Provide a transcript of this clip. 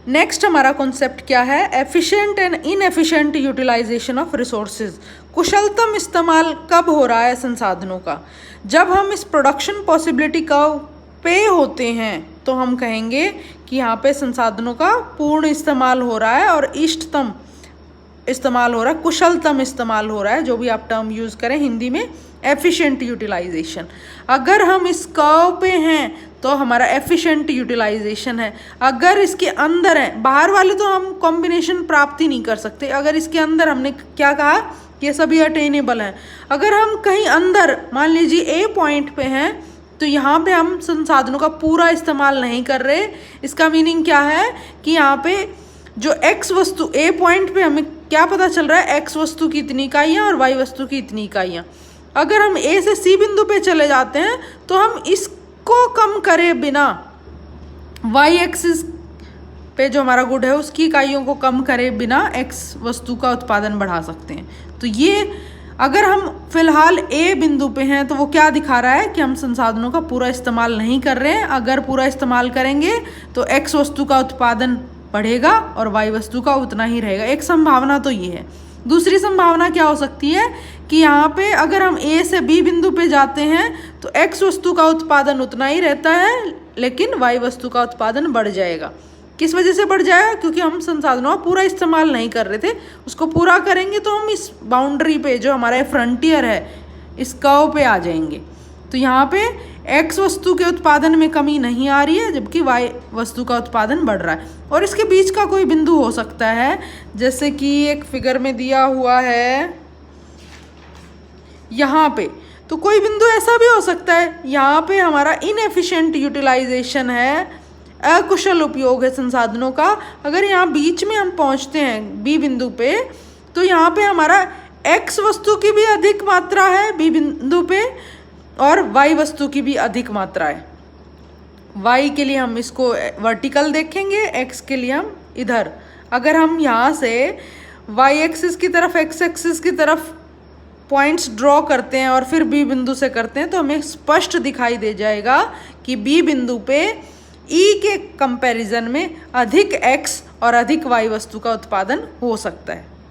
Next हमारा concept क्या है, efficient and inefficient utilisation of resources. कुशलतम इस्तेमाल कब हो रहा है संसाधनों का? जब हम इस प्रोडक्शन पॉसिबिलिटी का पे होते हैं तो हम कहेंगे कि यहाँ पे संसाधनों का पूर्ण इस्तेमाल हो रहा है और इष्टतम इस्तेमाल हो रहा है, कुशलतम इस्तेमाल हो रहा है, जो भी आप टर्म यूज़ करें हिंदी में एफिशिएंट यूटिलाइजेशन। अगर हम इस कर्व पे हैं तो हमारा एफिशिएंट यूटिलाइजेशन है। अगर इसके अंदर है, बाहर वाले तो हम कॉम्बिनेशन प्राप्त ही नहीं कर सकते। अगर इसके अंदर हमने क्या कहा, ये सभी अटेनेबल हैं। अगर हम कहीं अंदर मान लीजिए ए पॉइंट पे हैं तो यहाँ पे हम संसाधनों का पूरा इस्तेमाल नहीं कर रहे। इसका मीनिंग क्या है कि यहाँ पे जो एक्स वस्तु ए पॉइंट पे हमें क्या पता चल रहा है, एक्स वस्तु की इतनी इकाइयाँ और वाई वस्तु की इतनी इकाइयाँ। अगर हम ए से सी बिंदु पे चले जाते हैं तो हम इसको कम करे बिना वाई एक्सिस पे जो हमारा गुड है उसकी इकाइयों को कम करे बिना एक्स वस्तु का उत्पादन बढ़ा सकते हैं। तो ये अगर हम फिलहाल ए बिंदु पे हैं तो वो क्या दिखा रहा है कि हम संसाधनों का पूरा इस्तेमाल नहीं कर रहे हैं। अगर पूरा इस्तेमाल करेंगे तो एक्स वस्तु का उत्पादन बढ़ेगा और वाई वस्तु का उतना ही रहेगा। एक संभावना तो ये है। दूसरी संभावना क्या हो सकती है कि यहाँ पे अगर हम ए से बी बिंदु पे जाते हैं तो एक्स वस्तु का उत्पादन उतना ही रहता है लेकिन वाई वस्तु का उत्पादन बढ़ जाएगा। किस वजह से बढ़ जाएगा? क्योंकि हम संसाधनों का पूरा इस्तेमाल नहीं कर रहे थे। उसको पूरा करेंगे तो हम इस बाउंड्री पे जो हमारा फ्रंटियर है इस कर्व पे आ जाएंगे। तो यहाँ पे एक्स वस्तु के उत्पादन में कमी नहीं आ रही है जबकि वाई वस्तु का उत्पादन बढ़ रहा है। और इसके बीच का कोई बिंदु हो सकता है, जैसे कि एक फिगर में दिया हुआ है यहाँ पे, तो कोई बिंदु ऐसा भी हो सकता है यहाँ पे हमारा इनएफिशिएंट यूटिलाइजेशन है, अकुशल उपयोग है संसाधनों का। अगर यहाँ बीच में हम पहुँचते हैं बी बिंदु पे तो यहाँ पे हमारा एक्स वस्तु की भी अधिक मात्रा है बी बिंदु पे और वाई वस्तु की भी अधिक मात्रा है। वाई के लिए हम इसको वर्टिकल देखेंगे, एक्स के लिए हम इधर। अगर हम यहाँ से वाई एक्सिस की तरफ एक्स एक्सिस की तरफ पॉइंट्स ड्रॉ करते हैं और फिर बी बिंदु से करते हैं तो हमें स्पष्ट दिखाई दे जाएगा कि बी बिंदु पे ई के कंपैरिजन में अधिक एक्स और अधिक वाई वस्तु का उत्पादन हो सकता है।